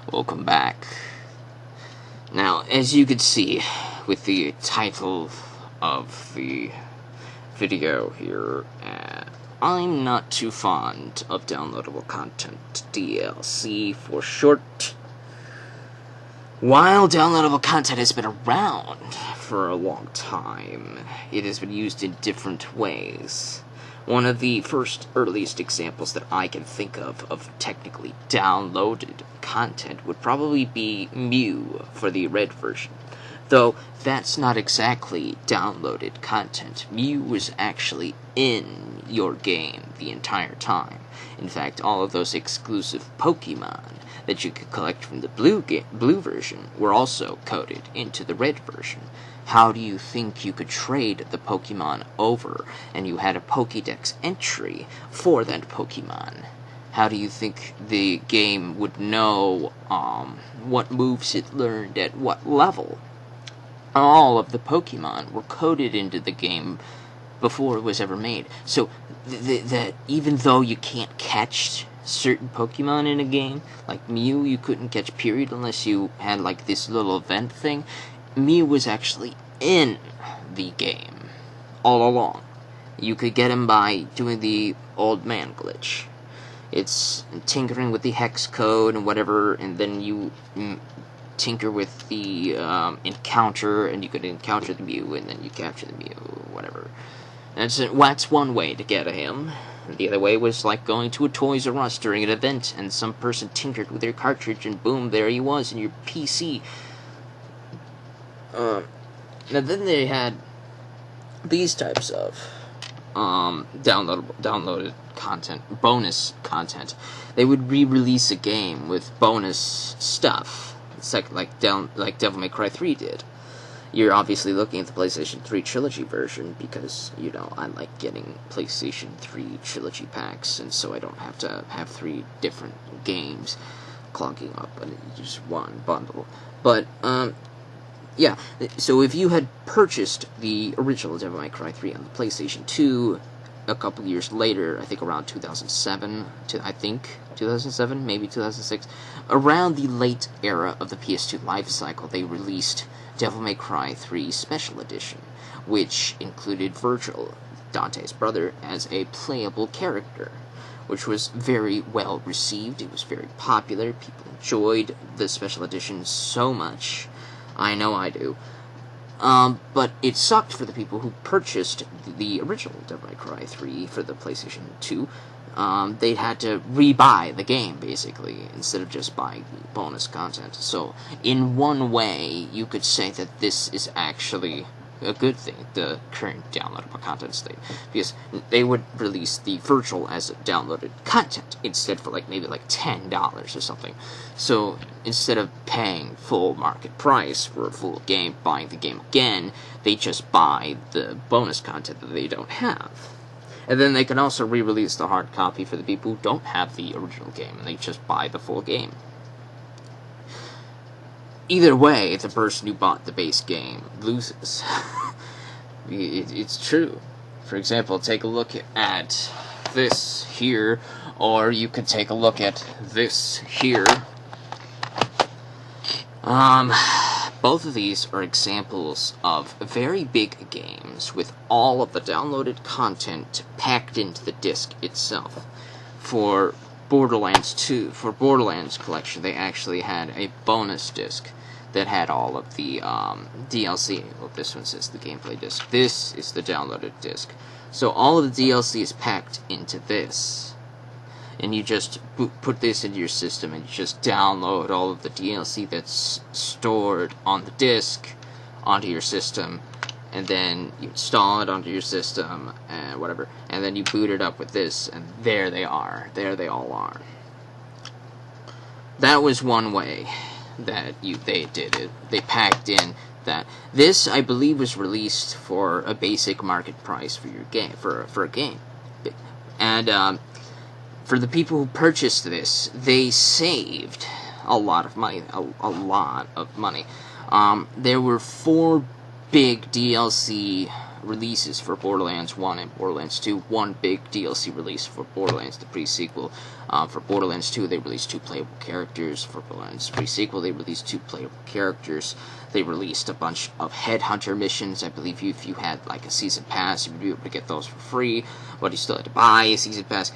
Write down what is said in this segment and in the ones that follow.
Welcome back. Now, as you can see with the title of the video here, I'm not too fond of downloadable content, DLC for short. While downloadable content has been around for a long time, it has been used in different ways. One of the first earliest examples that I can think of technically downloaded content would probably be Mew for the red version. Though that's not exactly downloaded content. Mew was actually in your game the entire time. In fact, all of those exclusive Pokemon that you could collect from the blue version were also coded into the red version. How do you think you could trade the Pokemon over and you had a Pokédex entry for that Pokemon? How do you think the game would know what moves it learned at what level? All of the Pokemon were coded into the game before it was ever made. So even though you can't catch certain Pokemon in a game, like Mew, you couldn't catch period unless you had like this little event thing. Mew was actually in the game all along. You could get him by doing the old man glitch. It's tinkering with the hex code and whatever, and then you tinker with the encounter, and you could encounter the Mew, and then you capture the Mew, whatever. That's one way to get him. The other way was like going to a Toys R Us during an event, and some person tinkered with your cartridge, and boom, there he was in your PC. Now then they had these types of downloaded content, bonus content. They would re-release a game with bonus stuff, like Devil May Cry 3 did. You're obviously looking at the PlayStation 3 Trilogy version because, you know, I like getting PlayStation 3 Trilogy packs, and so I don't have to have 3 different games clogging up in just one bundle. But, yeah, so if you had purchased the original Devil May Cry 3 on the PlayStation 2 a couple years later, I think around 2007, maybe 2006, around the late era of the PS2 life cycle, they released Devil May Cry 3 Special Edition, which included Virgil, Dante's brother, as a playable character, which was very well received. It was very popular. People enjoyed the Special Edition so much. I know I do. But it sucked for the people who purchased the original Devil May Cry 3 for the PlayStation 2. They had to rebuy the game, basically, instead of just buying bonus content. So, in one way, you could say that this is actually a good thing, the current downloadable content state, because they would release the virtual as downloaded content instead for maybe $10 or something. So instead of paying full market price for a full game, buying the game again, they just buy the bonus content that they don't have. And then they can also re-release the hard copy for the people who don't have the original game, and they just buy the full game. Either way, the person who bought the base game loses. It's true. For example, take a look at this here, or you could take a look at this here. Both of these are examples of very big games with all of the downloaded content packed into the disc itself. For Borderlands 2, for Borderlands Collection, they actually had a bonus disc that had all of the DLC. Well, this one says the gameplay disc. This is the downloaded disc. So all of the DLC is packed into this. And you just put this into your system and you just download all of the DLC that's stored on the disc onto your system. And then you install it onto your system and whatever. And then you boot it up with this, and there they are. There they all are. That was one way that they did it. They packed in that. This, I believe, was released for a basic market price for your game, for a game. And for the people who purchased this, they saved a lot of money. A lot of money. There were 4 big DLC releases for Borderlands 1 and Borderlands 2. One big DLC release for Borderlands, the pre-sequel. For Borderlands 2, they released 2 playable characters. For Borderlands pre-sequel, they released 2 playable characters. They released a bunch of headhunter missions. I believe if you had like a season pass, you would be able to get those for free, but you still had to buy a season pass.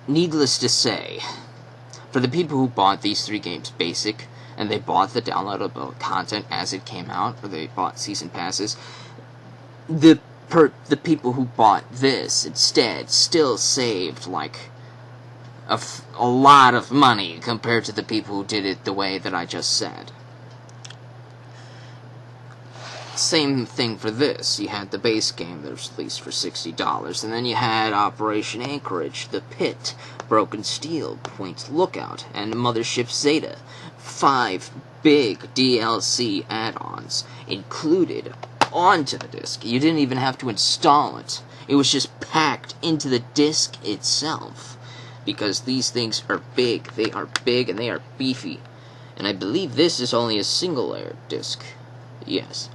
Needless to say, for the people who bought these 3 games basic, and they bought the downloadable content as it came out, or they bought season passes, the people who bought this instead still saved like a lot of money compared to the people who did it the way that I just said. Same thing for this. You had the base game that was released for $60, and then you had Operation Anchorage, The Pit, Broken Steel, Point Lookout, and Mothership Zeta. 5 big DLC add-ons included onto the disc. You didn't even have to install it. It was just packed into the disc itself. Because these things are big. They are big and they are beefy. And I believe this is only a single-layer disc. Yes.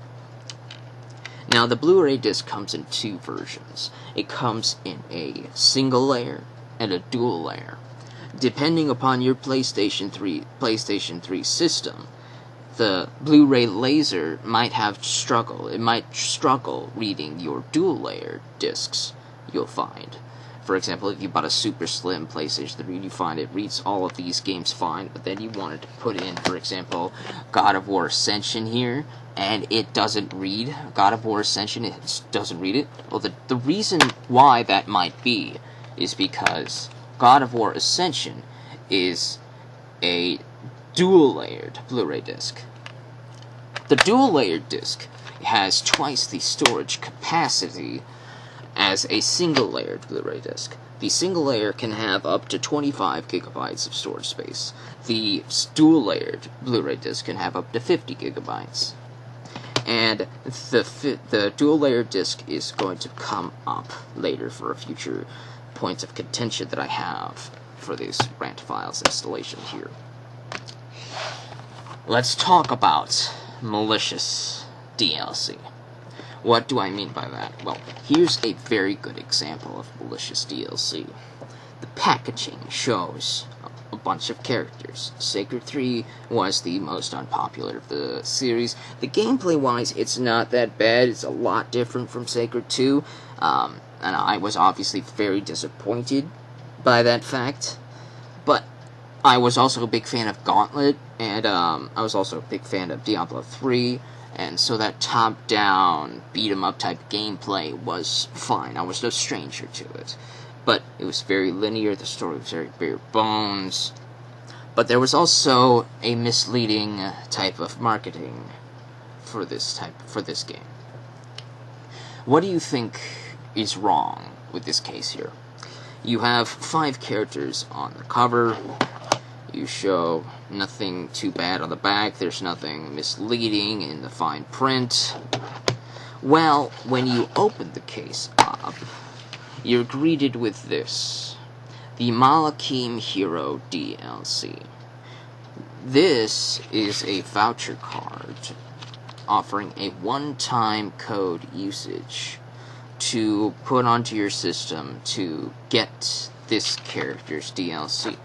Now, the Blu-ray disc comes in 2 versions. It comes in a single layer and a dual layer. Depending upon your PlayStation 3 system, the Blu-ray laser might struggle. It might struggle reading your dual-layer discs, you'll find. For example, if you bought a super slim PlayStation 3, you find it reads all of these games fine, but then you wanted to put in, for example, God of War Ascension here, and it doesn't read God of War Ascension, it doesn't read it. Well, the reason why that might be is because God of War Ascension is a dual-layered Blu-ray disc. The dual-layered disc has twice the storage capacity as a single-layered Blu-ray disc. The single layer can have up to 25 gigabytes of storage space. The dual-layered Blu-ray disc can have up to 50 gigabytes. And the dual-layered disc is going to come up later for a future points of contention that I have for this Rant Files installation here. Let's talk about Malicious DLC. What do I mean by that? Well, here's a very good example of Malicious DLC. The packaging shows a bunch of characters. Sacred 3 was the most unpopular of the series. The gameplay-wise, it's not that bad. It's a lot different from Sacred 2. And I was obviously very disappointed by that fact. But I was also a big fan of Gauntlet, and I was also a big fan of Diablo 3. And so that top-down, beat-em-up type gameplay was fine. I was no stranger to it. But it was very linear, the story was very bare bones. But there was also a misleading type of marketing for this game. What do you think is wrong with this case here? You have 5 characters on the cover. You show nothing too bad on the back. There's nothing misleading in the fine print. Well, when you open the case up, you're greeted with this. The Malakim Hero DLC. This is a voucher card offering a one-time code usage to put onto your system to get this character's DLC.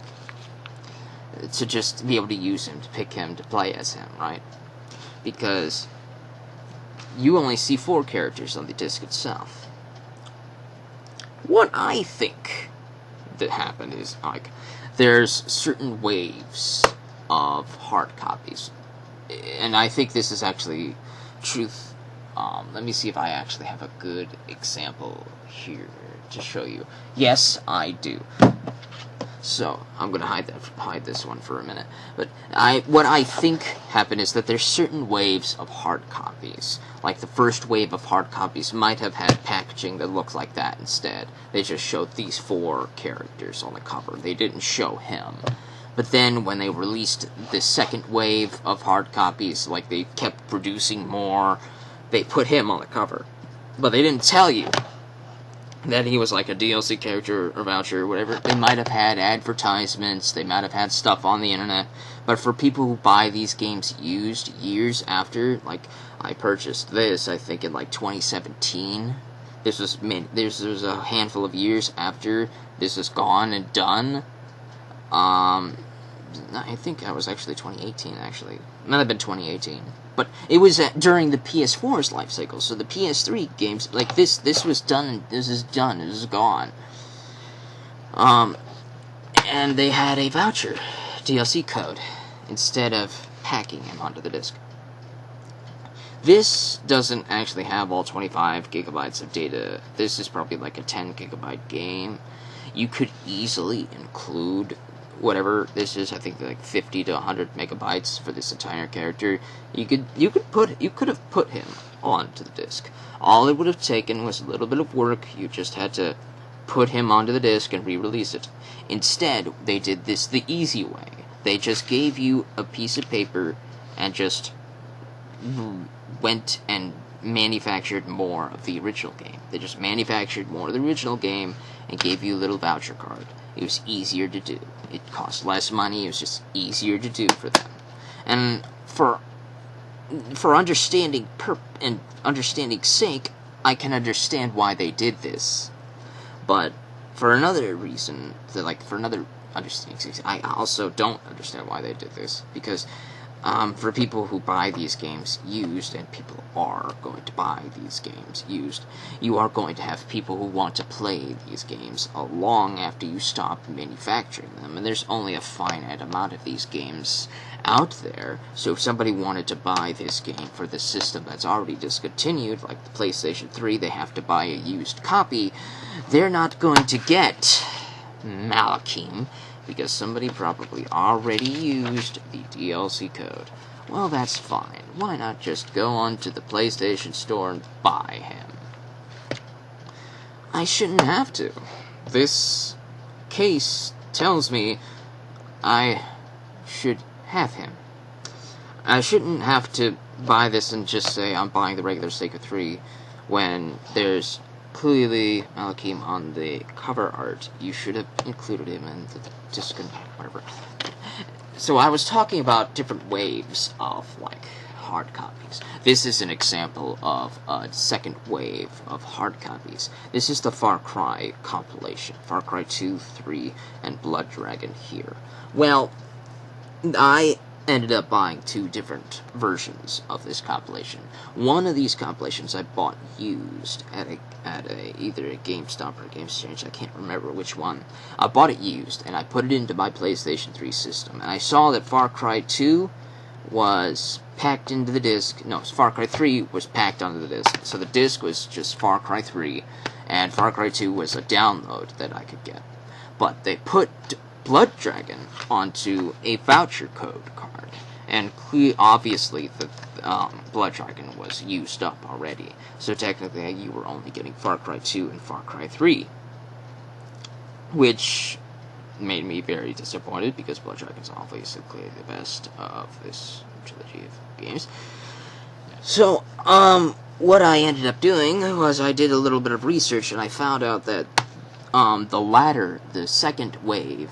To just be able to use him, to pick him, to play as him, right? Because you only see 4 characters on the disc itself. What I think that happened is, like, there's certain waves of hard copies. And I think this is actually truth. Let me see if I actually have a good example here to show you. Yes, I do. So, I'm going to hide this one for a minute. But what I think happened is that there's certain waves of hard copies. Like the first wave of hard copies might have had packaging that looked like that instead. They just showed these 4 characters on the cover. They didn't show him. But then when they released the second wave of hard copies, like they kept producing more, they put him on the cover. But they didn't tell you that he was like a DLC character or voucher or whatever. They might have had advertisements, they might have had stuff on the internet, but for people who buy these games used years after, like, I purchased this, I think, in like 2017, This was a handful of years after this was gone and done. I think that was actually 2018, actually. It might have been 2018. But it was during the PS4's life cycle, so the PS3 games, like this was done, this is gone. And they had a voucher DLC code instead of packing him onto the disc. This doesn't actually have all 25 gigabytes of data. This is probably like a 10 gigabyte game. You could easily include whatever this is. I think like 50 to 100 megabytes for this entire character. You could have put him onto the disc. All it would have taken was a little bit of work. You just had to put him onto the disc and re-release it. Instead, they did this the easy way. They just gave you a piece of paper and just went and manufactured more of the original game. They just manufactured more of the original game and gave you a little voucher card. It was easier to do. It cost less money. It was just easier to do for them. And for understanding's sake, I can understand why they did this. But for another reason, for another understanding, I also don't understand why they did this. Because for people who buy these games used, and people are going to buy these games used, you are going to have people who want to play these games long after you stop manufacturing them, and there's only a finite amount of these games out there. So if somebody wanted to buy this game for the system that's already discontinued, like the PlayStation 3, they have to buy a used copy. They're not going to get Malachim, because somebody probably already used the DLC code. Well, that's fine. Why not just go onto the PlayStation Store and buy him? I shouldn't have to. This case tells me I should have him. I shouldn't have to buy this and just say I'm buying the regular Sacred 3 when there's clearly Malachim on the cover art. You should have included him in the disc and whatever. So I was talking about different waves of, like, hard copies. This is an example of a second wave of hard copies. This is the Far Cry compilation. Far Cry 2, 3, and Blood Dragon here. Well, I ended up buying two different versions of this compilation. One of these compilations I bought used at either a GameStop or a GameStop. I can't remember which one. I bought it used, and I put it into my PlayStation 3 system, and I saw that Far Cry 2 was packed into the disc. No, Far Cry 3 was packed onto the disc. So the disc was just Far Cry 3, and Far Cry 2 was a download that I could get. But they put Blood Dragon onto a voucher code card, and obviously the Blood Dragon was used up already, so technically you were only getting Far Cry 2 and Far Cry 3, which made me very disappointed, because Blood Dragon is obviously the best of this trilogy of games. So, what I ended up doing was I did a little bit of research, and I found out that the second wave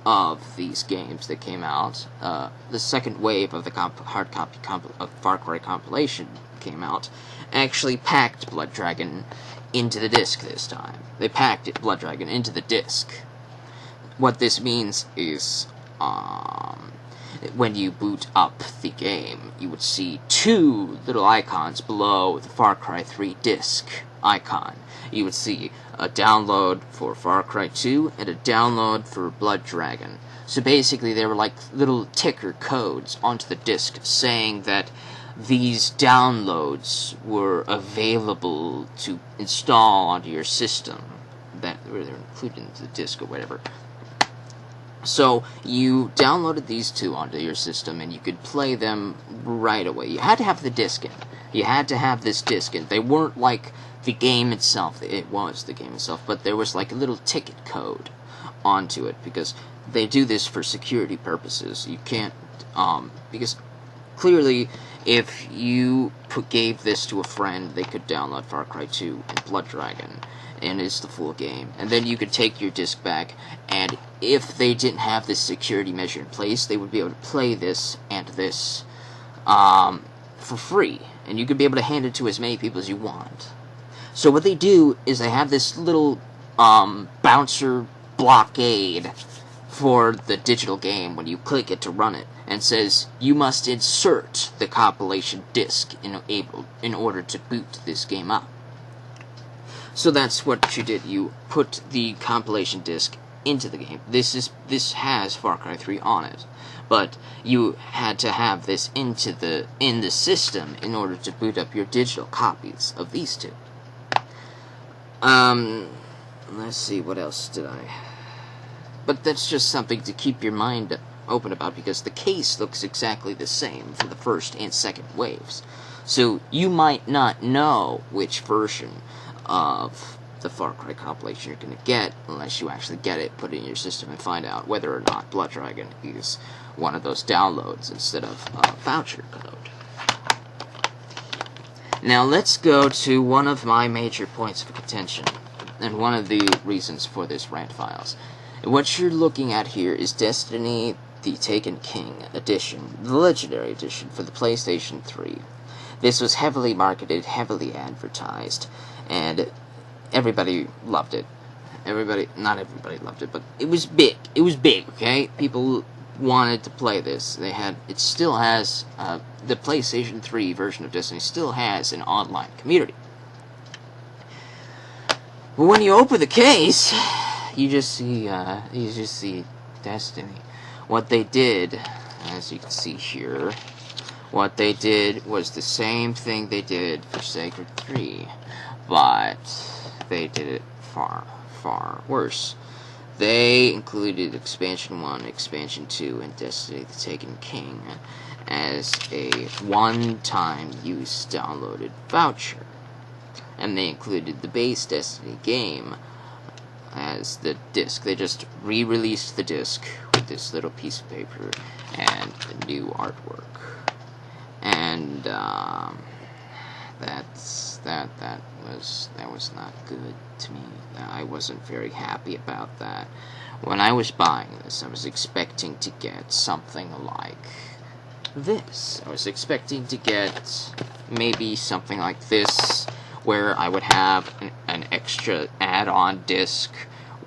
of these games that came out, the second wave of the hard copy of Far Cry compilation came out, actually packed Blood Dragon into the disc this time. They packed Blood Dragon into the disc. What this means is, when you boot up the game, you would see two little icons below the Far Cry 3 disc icon. You would see a download for Far Cry 2 and a download for Blood Dragon. So basically they were like little ticker codes onto the disc saying that these downloads were available to install onto your system, that they're included into the disc or whatever. So you downloaded these two onto your system and you could play them right away. You had to have the disc in. You had to have this disc in. They weren't like the game itself. It was the game itself, but there was like a little ticket code onto it, because they do this for security purposes. You can't, because clearly if you gave this to a friend, they could download Far Cry 2 and Blood Dragon, and it's the full game. And then you could take your disc back, and if they didn't have this security measure in place, they would be able to play this and this for free, and you could be able to hand it to as many people as you want. So what they do is they have this little bouncer blockade for the digital game when you click it to run it, and says you must insert the compilation disc in order to boot this game up. So that's what you did. You put the compilation disc into the game. This has Far Cry 3 on it, but you had to have this in the system in order to boot up your digital copies of these two. Let's see, what else did I... But that's just something to keep your mind open about, because the case looks exactly the same for the first and second waves. So you might not know which version of the Far Cry compilation you're going to get unless you actually get it, put it in your system, and find out whether or not Blood Dragon is one of those downloads instead of a voucher code. Now let's go to one of my major points of contention, and one of the reasons for this rant files. What you're looking at here is Destiny the Taken King Edition, the Legendary Edition for the PlayStation 3. This was heavily marketed, heavily advertised, and everybody loved it. Not everybody loved it, but it was big. It was big, okay? People wanted to play this. It still has, the PlayStation 3 version of Destiny still has an online community. But when you open the case, you just see Destiny. What they did, as you can see here, what they did was the same thing they did for Sacred 3, but they did it far, far worse. They included Expansion 1, Expansion 2, and Destiny the Taken King as a one-time use downloaded voucher. And they included the base Destiny game as the disc. They just re-released the disc with this little piece of paper and the new artwork. And that was not good to me. I wasn't very happy about that. When I was buying this, I was expecting to get something like this. I was expecting to get maybe something like this, where I would have an extra add-on disc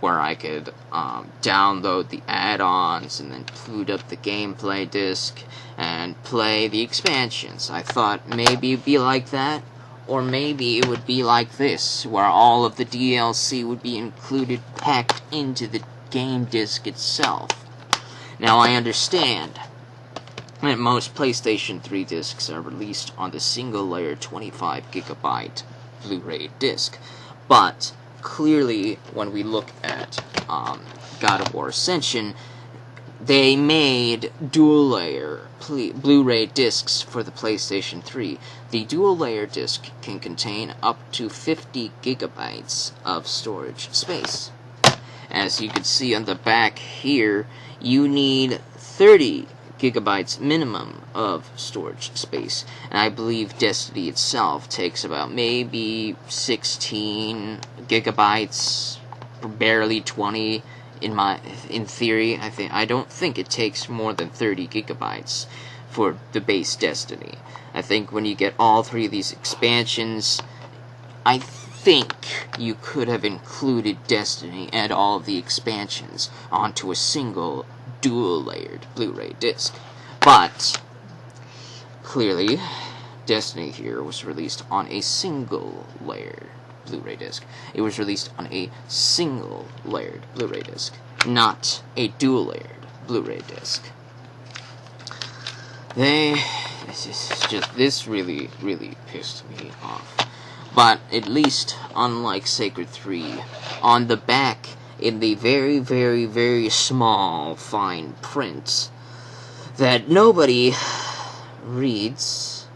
where I could download the add-ons and then boot up the gameplay disc and play the expansions. I thought maybe it'd be like that, or maybe it would be like this, where all of the DLC would be included, packed into the game disc itself. Now I understand that most PlayStation 3 discs are released on the single-layer 25GB Blu-ray disc, but clearly when we look at God of War Ascension, they made dual-layer Blu-ray discs for the PlayStation 3. The dual-layer disc can contain up to 50 gigabytes of storage space. As you can see on the back here, you need 30 gigabytes minimum of storage space, and I believe Destiny itself takes about maybe 16 gigabytes, barely 20 in theory. I don't think it takes more than 30 gigabytes for the base Destiny. I think when you get all three of these expansions, I think you could have included Destiny and all of the expansions onto a single dual-layered Blu-ray disc. But clearly, Destiny here was released on a single-layered Blu-ray disc. It was released on a single-layered Blu-ray disc, not a dual-layered Blu-ray disc. This really, really pissed me off. But at least, unlike Sacred 3, on the back, in the very, very, very small, fine print that nobody reads,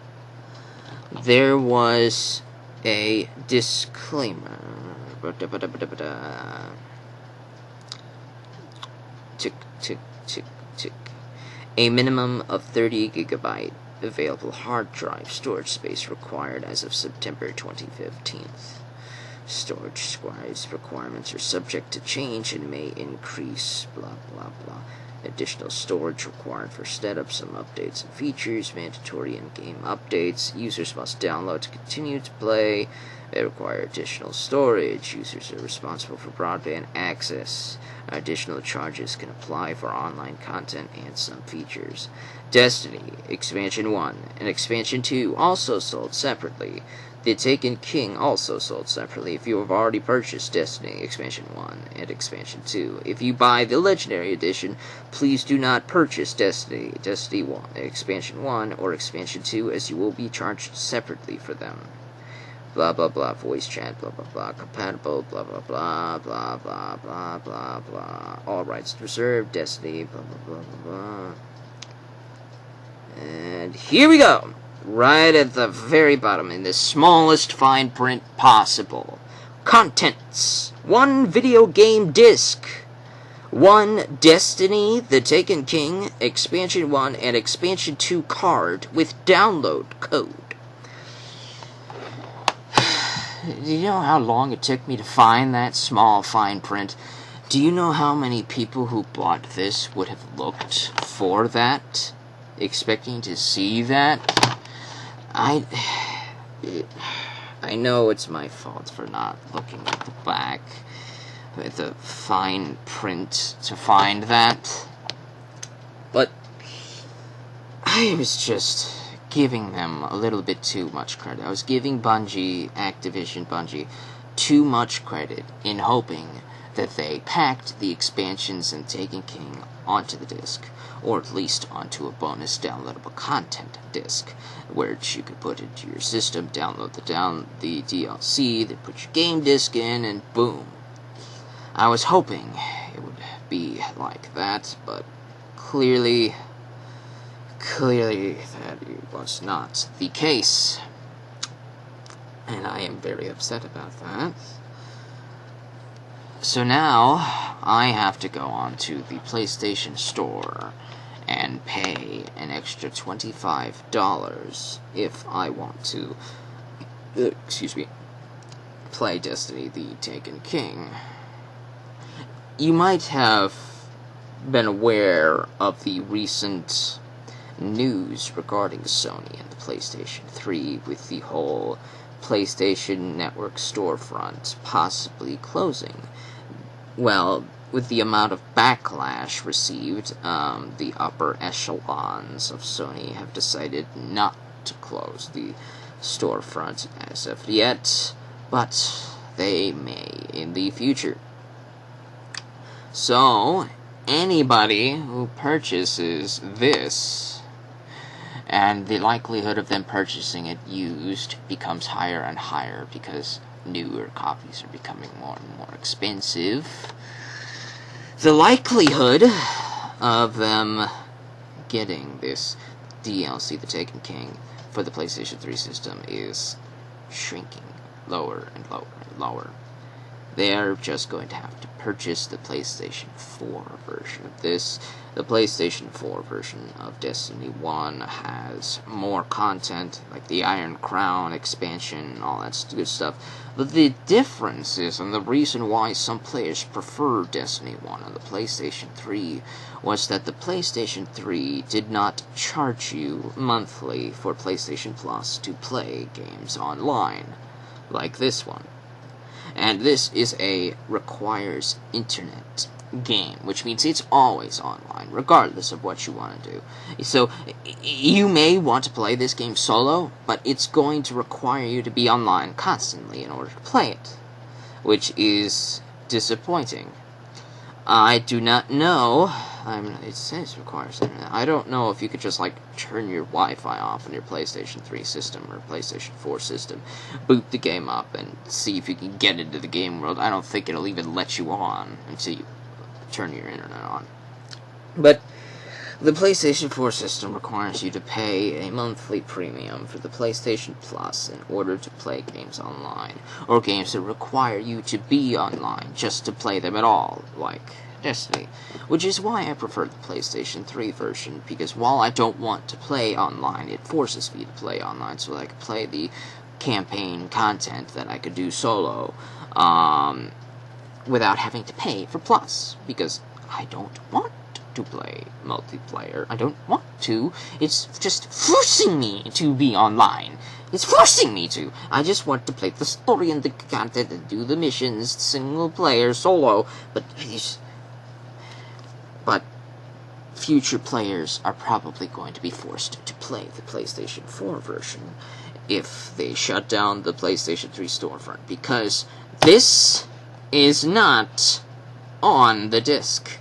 there was a disclaimer. Tick, tick, tick, tick. A minimum of 30 gigabyte available hard drive storage space required as of September 2015. Storage size requirements are subject to change and may increase, blah, blah, blah. Additional storage required for setup, some updates and features, mandatory in-game updates. Users must download to continue to play. They require additional storage. Users are responsible for broadband access. Additional charges can apply for online content and some features. Destiny Expansion 1 and Expansion 2 also sold separately. The Taken King also sold separately if you have already purchased Destiny Expansion 1 and Expansion 2. If you buy the Legendary Edition, please do not purchase Destiny 1, Expansion 1 or Expansion 2, as you will be charged separately for them. Blah blah blah, voice chat, blah blah blah, compatible, blah blah blah, blah blah blah blah blah, all rights reserved, Destiny, blah blah blah blah blah. And here we go! Right at the very bottom, in the smallest fine print possible. Contents. 1 video game disc. 1 Destiny, The Taken King, Expansion 1 and Expansion 2 card with download code. Do you know how long it took me to find that small fine print? Do you know how many people who bought this would have looked for that? Expecting to see that? I know it's my fault for not looking at the back with the fine print to find that, but I was just giving them a little bit too much credit. I was giving Activision Bungie, too much credit in hoping that they packed the expansions and Taken King onto the disc, or at least onto a bonus downloadable content disc, which you could put into your system, download the DLC, then put your game disc in, and boom. I was hoping it would be like that, but clearly that it was not the case, and I am very upset about that. So now, I have to go on to the PlayStation Store and pay an extra $25 if I want to, play Destiny the Taken King. You might have been aware of the recent news regarding Sony and the PlayStation 3 with the whole PlayStation Network storefront possibly closing. Well, with the amount of backlash received, the upper echelons of Sony have decided not to close the storefront as of yet, but they may in the future. So, anybody who purchases this, and the likelihood of them purchasing it used becomes higher and higher because newer copies are becoming more and more expensive, the likelihood of them getting this DLC, The Taken King, for the PlayStation 3 system is shrinking lower and lower and lower. They're just going to have to purchase the PlayStation 4 version of this. The PlayStation 4 version of Destiny 1 has more content, like the Iron Crown expansion and all that good stuff. But the difference is, and the reason why some players prefer Destiny 1 on the PlayStation 3, was that the PlayStation 3 did not charge you monthly for PlayStation Plus to play games online, like this one. And this is a requires internet game, which means it's always online, regardless of what you want to do. So, you may want to play this game solo, but it's going to require you to be online constantly in order to play it, which is disappointing. I do not know, it says requires internet. I don't know if you could just, turn your Wi-Fi off on your PlayStation 3 system or PlayStation 4 system, boot the game up, and see if you can get into the game world. I don't think it'll even let you on until you turn your internet on. But the PlayStation 4 system requires you to pay a monthly premium for the PlayStation Plus in order to play games online, or games that require you to be online just to play them at all, like Destiny, which is why I prefer the PlayStation 3 version, because while I don't want to play online, it forces me to play online so that I can play the campaign content that I could do solo, without having to pay for Plus, because I don't want to play multiplayer. I don't want to. It's just forcing me to be online. It's forcing me to. I just want to play the story and the content and do the missions, single player, solo. But future players are probably going to be forced to play the PlayStation 4 version if they shut down the PlayStation 3 storefront, because this is not on the disc.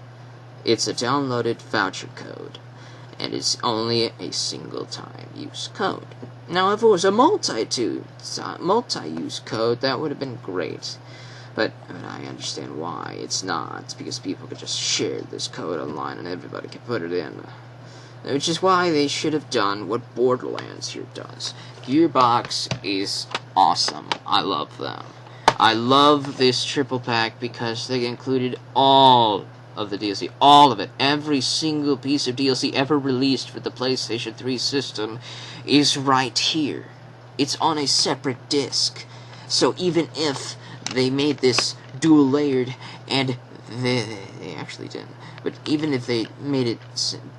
It's a downloaded voucher code, and it's only a single-time use code. Now, if it was a multi-use code, that would have been great. But I understand why it's not, because people could just share this code online and everybody can put it in. Which is why they should have done what Borderlands here does. Gearbox is awesome. I love them. I love this triple pack because they included all of the DLC. All of it. Every single piece of DLC ever released for the PlayStation 3 system is right here. It's on a separate disc. So even if they made this dual layered, and they actually didn't, but even if they made it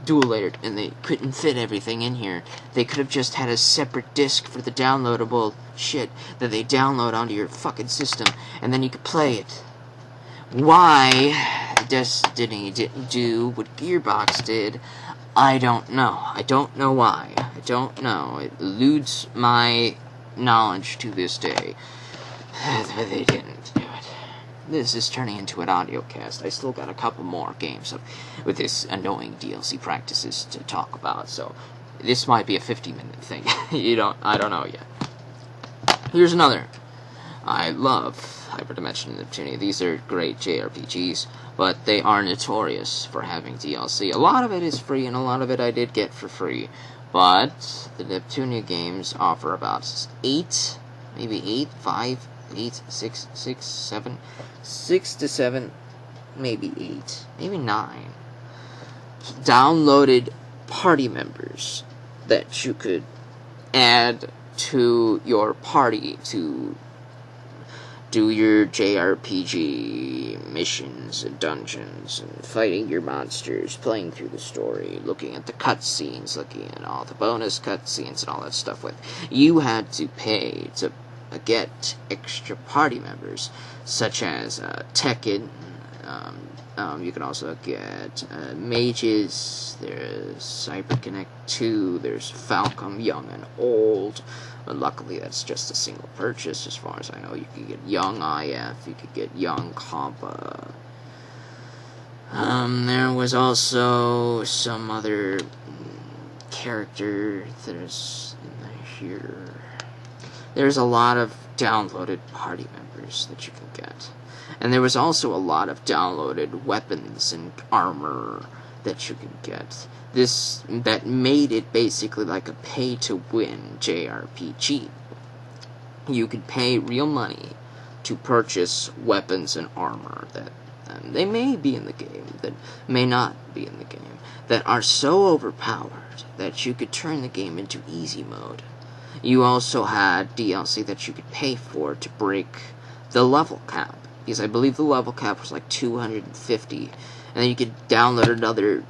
dual layered and they couldn't fit everything in here, they could have just had a separate disc for the downloadable shit that they download onto your fucking system, and then you could play it. Why Destiny didn't do what Gearbox did, I don't know. I don't know why. I don't know. It eludes my knowledge to this day. But they didn't do it. This is turning into an audio cast. I still got a couple more games with this annoying DLC practices to talk about, so this might be a 50-minute thing. I don't know yet. Here's another. I love Hyperdimension Neptunia. These are great JRPGs, but they are notorious for having DLC. A lot of it is free, and a lot of it I did get for free. But the Neptunia games offer about 6 to 7, maybe 8, maybe 9 downloaded party members that you could add to your party to do your JRPG missions and dungeons and fighting your monsters, playing through the story, looking at the cutscenes, looking at all the bonus cutscenes and all that stuff with. You had to pay to get extra party members, such as Tekken. You can also get mages. There's CyberConnect 2. There's Falcom Young and Old. But luckily, that's just a single purchase, as far as I know. You could get Young IF. You could get Young Compa. There was also some other character there's in here. There's a lot of downloaded party members that you can get. And there was also a lot of downloaded weapons and armor that you can get. That made it basically like a pay-to-win JRPG. You could pay real money to purchase weapons and armor that they may be in the game, that may not be in the game, that are so overpowered that you could turn the game into easy mode. You also had DLC that you could pay for to break the level cap, because I believe the level cap was like 250, and then you could download another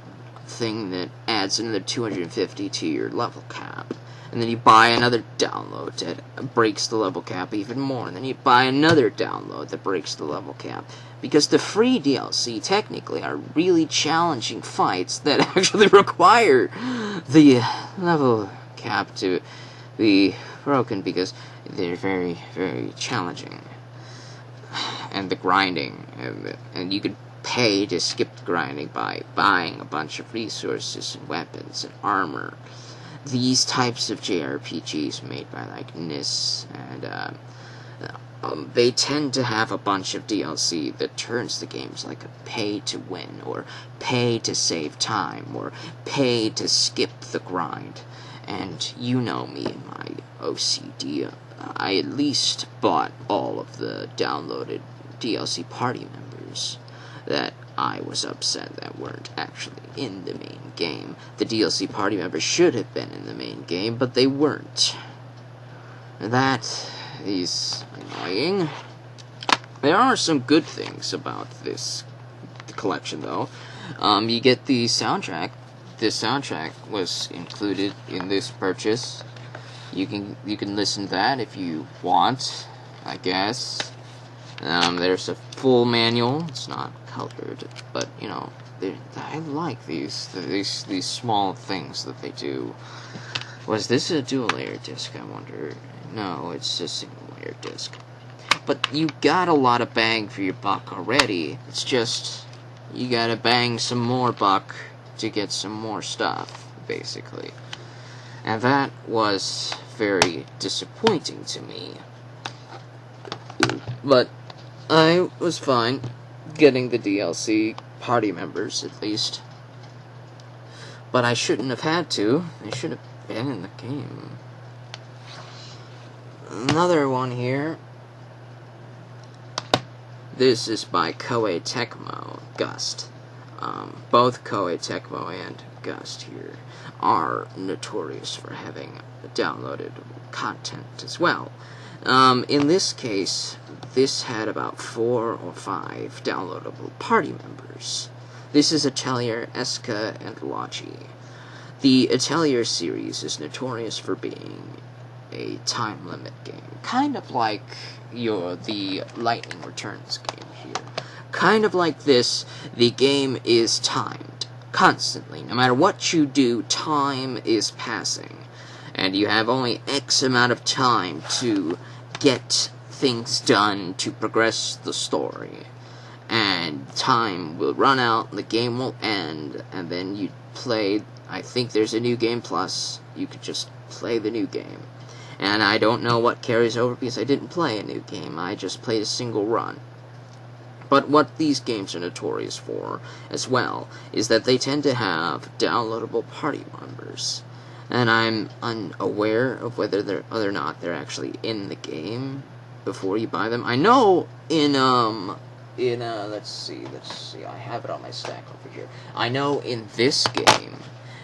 thing that adds another 250 to your level cap, and then you buy another download that breaks the level cap even more, and then you buy another download that breaks the level cap, because the free DLC technically are really challenging fights that actually require the level cap to be broken, because they're very, very challenging. And the grinding, and you could pay to skip the grinding by buying a bunch of resources and weapons and armor. These types of JRPGs made by like NIS, and they tend to have a bunch of DLC that turns the games like a pay to win, or pay to save time, or pay to skip the grind. And you know me and my OCD. I at least bought all of the downloaded DLC party members that I was upset that weren't actually in the main game. The DLC party members should have been in the main game, but they weren't. That is annoying. There are some good things about this collection, though. You get the soundtrack. This soundtrack was included in this purchase. You can listen to that if you want, I guess. There's a full manual. It's not colored, but you know, I like these small things that they do. Was this a dual layer disc? I wonder. No, it's a single layer disc. But you got a lot of bang for your buck already. It's just you gotta bang some more buck to get some more stuff, basically. And that was very disappointing to me. But I was fine getting the DLC party members, at least. But I shouldn't have had to. They should have been in the game. Another one here. This is by Koei Tecmo, Gust. Both Koei Tecmo and Gust here are notorious for having downloaded content as well. In this case, this had about 4 or 5 downloadable party members. This is Atelier, Eska, and Logi. The Atelier series is notorious for being a time limit game, kind of like the Lightning Returns game here. Kind of like this, the game is timed constantly. No matter what you do, time is passing, and you have only X amount of time to get things done to progress the story. And time will run out, the game will end, and then you play. I think there's a new game plus. You could just play the new game. And I don't know what carries over because I didn't play a new game. I just played a single run. But what these games are notorious for, as well, is that they tend to have downloadable party members. And I'm unaware of whether or not they're actually in the game before you buy them. I know let's see, I have it on my stack over here. I know in this game,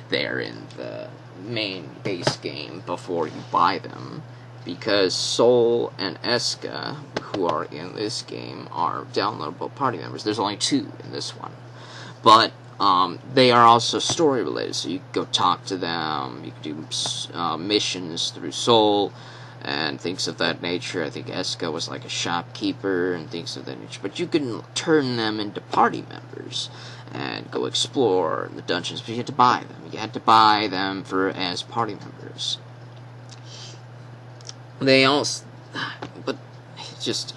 they're in the main base game before you buy them, because Sol and Eska, who are in this game, are downloadable party members. There's only 2 in this one, but they are also story related, so you can go talk to them, you can do missions through Sol and things of that nature. I think Eska was like a shopkeeper and things of that nature, but you can turn them into party members and go explore the dungeons, but you had to buy them. You had to buy them as party members. They also, but it's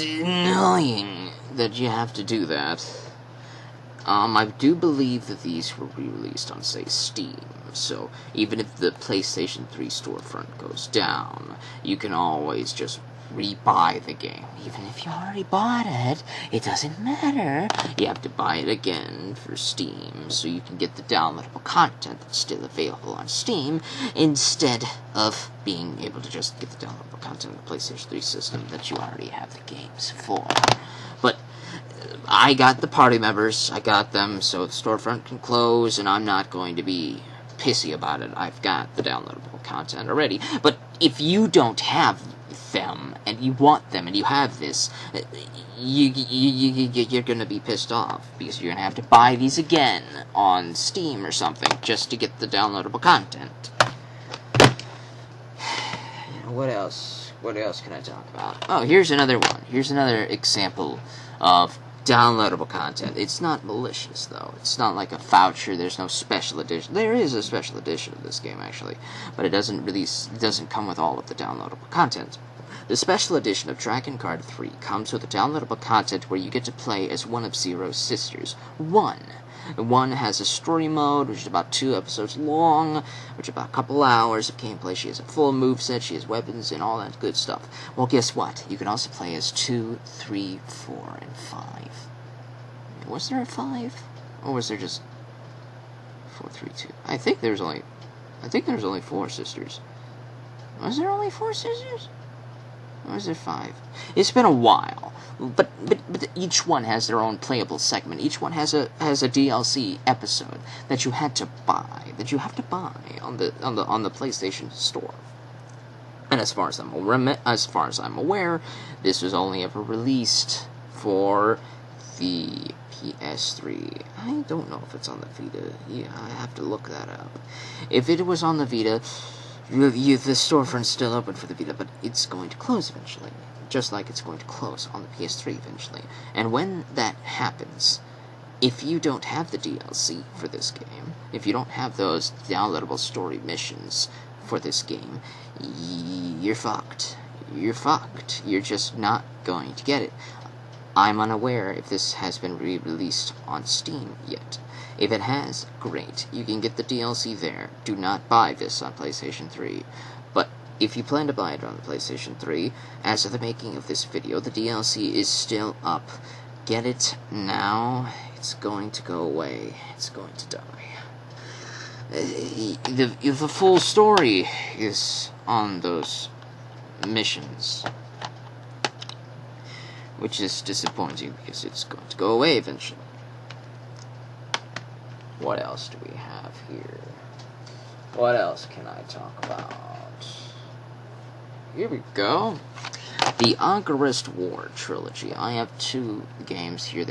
annoying that you have to do that. I do believe that these were re-released on, say, Steam, so even if the PlayStation 3 storefront goes down, you can always just rebuy the game. Even if you already bought it, it doesn't matter. You have to buy it again for Steam, so you can get the downloadable content that's still available on Steam, instead of being able to just get the downloadable content on the PlayStation 3 system that you already have the games for. But I got the party members, I got them, so the storefront can close, and I'm not going to be pissy about it. I've got the downloadable content already. But if you don't have them, and you want them, and you have this, you're gonna be pissed off, because you're gonna have to buy these again on Steam or something, just to get the downloadable content. What else? What else can I talk about? Oh, here's another one. Here's another example of downloadable content. It's not malicious, though. It's not like a voucher. There's no special edition. There is a special edition of this game, actually, but it doesn't come with all of the downloadable content. The special edition of Dragon Guard 3 comes with a downloadable content where you get to play as one of Zero's sisters. One has a story mode, which is about 2 episodes long, which is about a couple hours of gameplay. She has a full moveset, she has weapons, and all that good stuff. Well, guess what? You can also play as 2, 3, 4, and 5. Was there a 5? Or was there just 4, 3, 2? I think there's only 4 sisters. Was there only 4 sisters? Or is there 5? It's been a while, but each one has their own playable segment. Each one has a DLC episode that you had to buy, on the PlayStation Store. And as far as I'm aware, this was only ever released for the PS3. I don't know if it's on the Vita. Yeah, I have to look that up. If it was on the Vita, the storefront's still open for the Vita, but it's going to close eventually. Just like it's going to close on the PS3 eventually. And when that happens, if you don't have the DLC for this game, if you don't have those downloadable story missions for this game, you're fucked. You're fucked. You're just not going to get it. I'm unaware if this has been re-released on Steam yet. If it has, great. You can get the DLC there. Do not buy this on PlayStation 3. But if you plan to buy it on the PlayStation 3, as of the making of this video, the DLC is still up. Get it now. It's going to go away. It's going to die. The full story is on those missions, which is disappointing because it's going to go away eventually. What else do we have here? What else can I talk about? Here we go. The Agarist War trilogy. I have 2 games here.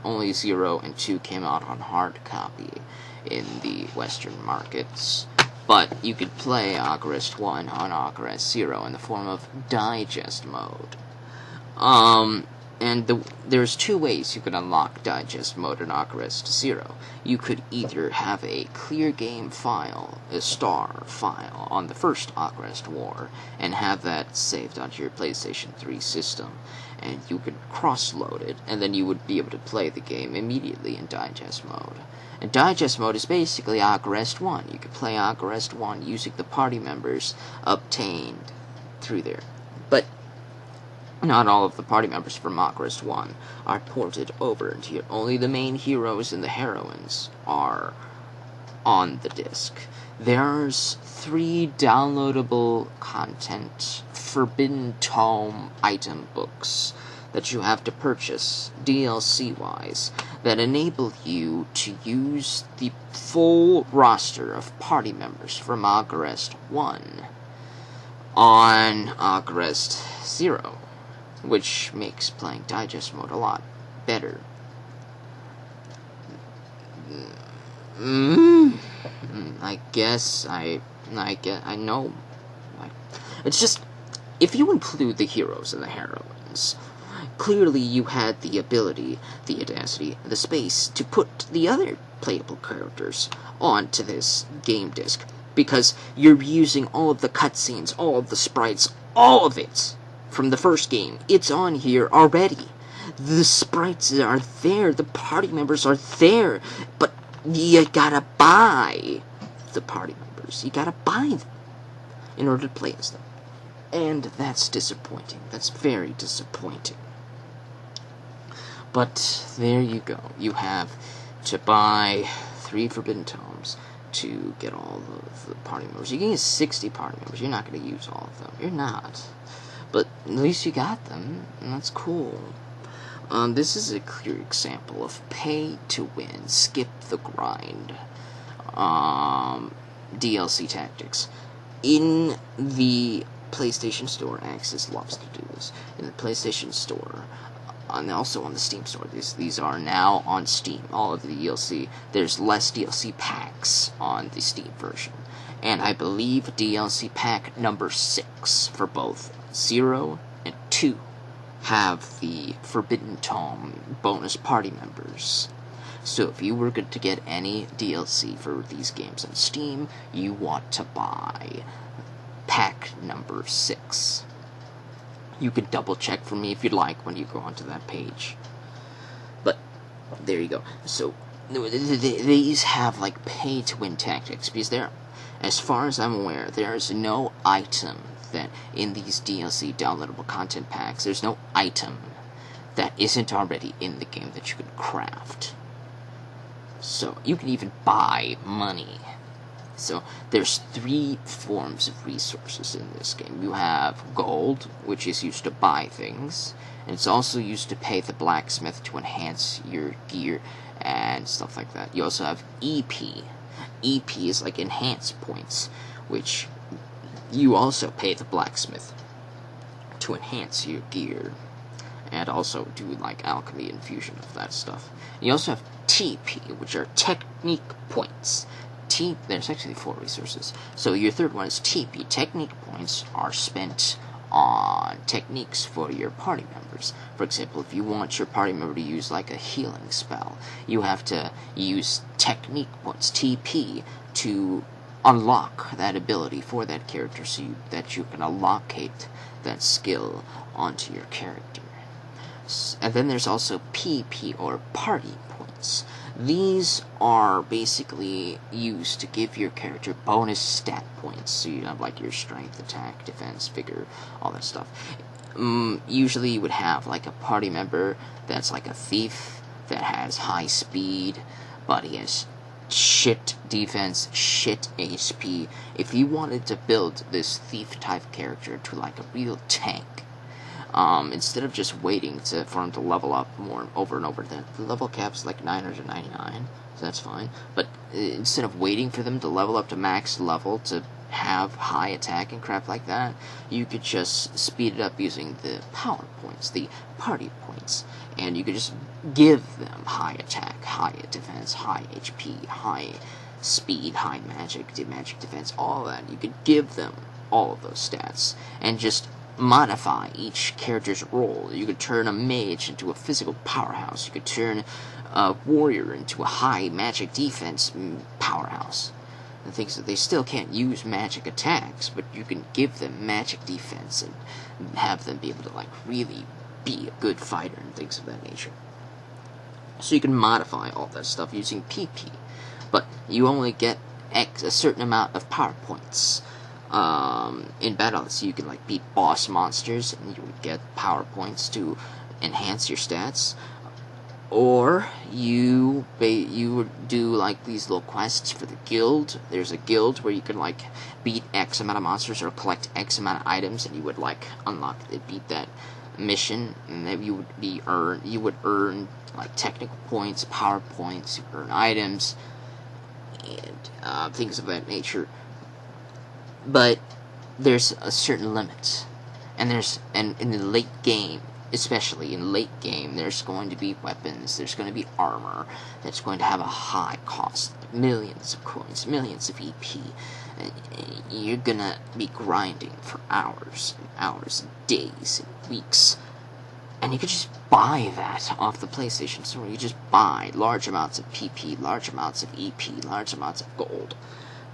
Only 0 and 2 came out on hard copy in the Western markets. But you could play Agarist 1 on Agarist 0 in the form of digest mode. There's 2 ways you could unlock digest mode in Agarist 0. You could either have a clear game file, a star file, on the first Agarist War, and have that saved onto your PlayStation 3 system, and you could cross-load it, and then you would be able to play the game immediately in digest mode. And digest mode is basically Agarist 1. You could play Agarist 1 using the party members obtained through there. But not all of the party members from Agarist 1 are ported over into here. Only the main heroes and the heroines are on the disc. There's 3 downloadable content Forbidden Tome item books that you have to purchase, DLC-wise, that enable you to use the full roster of party members from Agarist 1 on Agarist 0. Which makes playing digest mode a lot better. I guess I know. It's just, if you include the heroes and the heroines, clearly you had the ability, the audacity, the space to put the other playable characters onto this game disc, because you're using all of the cutscenes, all of the sprites, all of it from the first game. It's on here already. The sprites are there, the party members are there, but you gotta buy the party members. You gotta buy them in order to play as them. And that's disappointing. That's very disappointing. But there you go. You have to buy 3 Forbidden Tomes to get all of the party members. You can get 60 party members. You're not going to use all of them. You're not. But at least you got them, and that's cool. This is a clear example of pay to win, skip the grind, DLC tactics. In the PlayStation Store, Axis loves to do this. In the PlayStation Store, and also on the Steam Store, these are now on Steam, all of the DLC. There's less DLC packs on the Steam version. And I believe DLC pack number 6 for both 0 and 2 have the Forbidden Tome bonus party members. So if you were to get any DLC for these games on Steam, you want to buy pack number 6. You can double check for me if you'd like when you go onto that page. But there you go. So these have like pay to win tactics, because there, as far as I'm aware, there is no item that in these DLC downloadable content packs, there's no item that isn't already in the game that you can craft. So you can even buy money. So there's 3 forms of resources in this game. You have gold, which is used to buy things, and it's also used to pay the blacksmith to enhance your gear and stuff like that. You also have EP. EP is like enhance points, which you also pay the blacksmith to enhance your gear. and also do like alchemy and fusion of that stuff. You also have TP, which are technique points. There's actually 4 resources. So your third one is TP. Technique points are spent on techniques for your party members. For example, if you want your party member to use like a healing spell, you have to use technique points, TP, to unlock that ability for that character so that you can allocate that skill onto your character. And then there's also PP, or party points. These are basically used to give your character bonus stat points, so you have like your strength, attack, defense, vigor, all that stuff. Usually you would have like a party member that's like a thief that has high speed, but he has shit defense, shit HP. If you wanted to build this thief type character to like a real tank, instead of just waiting for him to level up more over and over, the level cap's like 999, so that's fine. But instead of waiting for them to level up to max level to have high attack and crap like that, you could just speed it up using the power points, the party points, and you could just give them high attack, high defense, high HP, high speed, high magic defense, all that. You could give them all of those stats and just modify each character's role. You could turn a mage into a physical powerhouse. You could turn a warrior into a high magic defense powerhouse. And things that they still can't use magic attacks, but you can give them magic defense and have them be able to like really be a good fighter and things of that nature. So you can modify all that stuff using PP, but you only get a certain amount of power points in battle. So you can like beat boss monsters, and you would get power points to enhance your stats. Or you would do like these little quests for the guild. There's a guild where you can like beat X amount of monsters or collect X amount of items, and you would like beat that mission, and then you would earn like technical points, power points, you would earn items, and things of that nature. But there's a certain limit, and in the late game, especially in late game, there's going to be weapons, there's going to be armor that's going to have a high cost, millions of coins, millions of EP. You're gonna be grinding for hours and hours and days and weeks, and you could just buy that off the PlayStation Store. You just buy large amounts of PP, large amounts of EP, large amounts of gold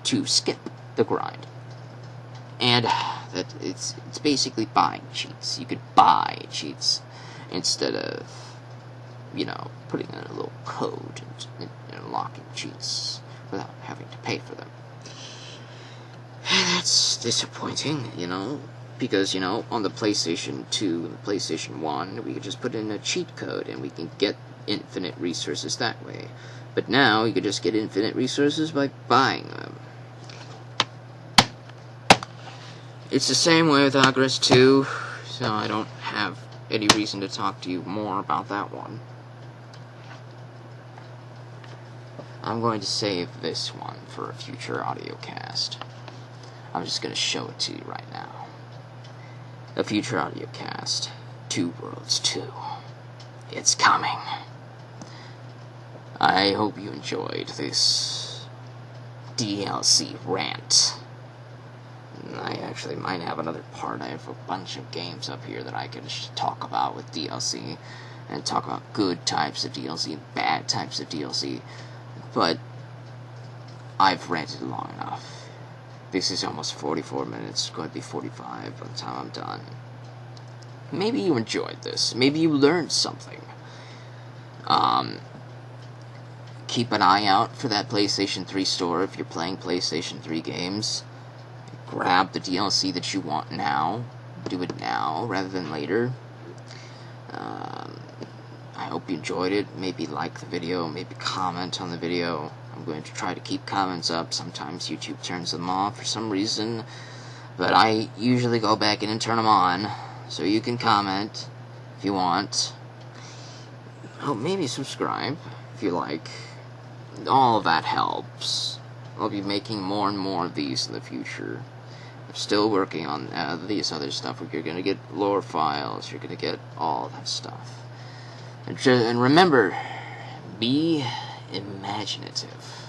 to skip the grind. And that it's basically buying cheats. You could buy cheats instead of, putting in a little code and unlocking cheats without having to pay for them. And that's disappointing, because, on the PlayStation 2 and the PlayStation 1, we could just put in a cheat code and we can get infinite resources that way. But now, you could just get infinite resources by buying them. It's the same way with Agarist 2, so I don't have any reason to talk to you more about that one. I'm going to save this one for a future audio cast. I'm just going to show it to you right now. A future audio cast, Two Worlds 2. It's coming. I hope you enjoyed this DLC rant. I actually might have another part. I have a bunch of games up here that I could talk about with DLC, and talk about good types of DLC and bad types of DLC, but I've ranted long enough. This is almost 44 minutes, it's going to be 45 by the time I'm done. Maybe you enjoyed this, maybe you learned something. Keep an eye out for that PlayStation 3 store if you're playing PlayStation 3 games. Grab the DLC that you want now. Do it now rather than later. I hope you enjoyed it. Maybe like the video, maybe comment on the video. I'm going to try to keep comments up. Sometimes YouTube turns them off for some reason, but I usually go back in and turn them on, so you can comment if you want. Oh, maybe subscribe if you like. All of that helps. I'll be making more and more of these in the future. still working on these other stuff. You're gonna get lore files. You're gonna get all that stuff. And remember, be imaginative.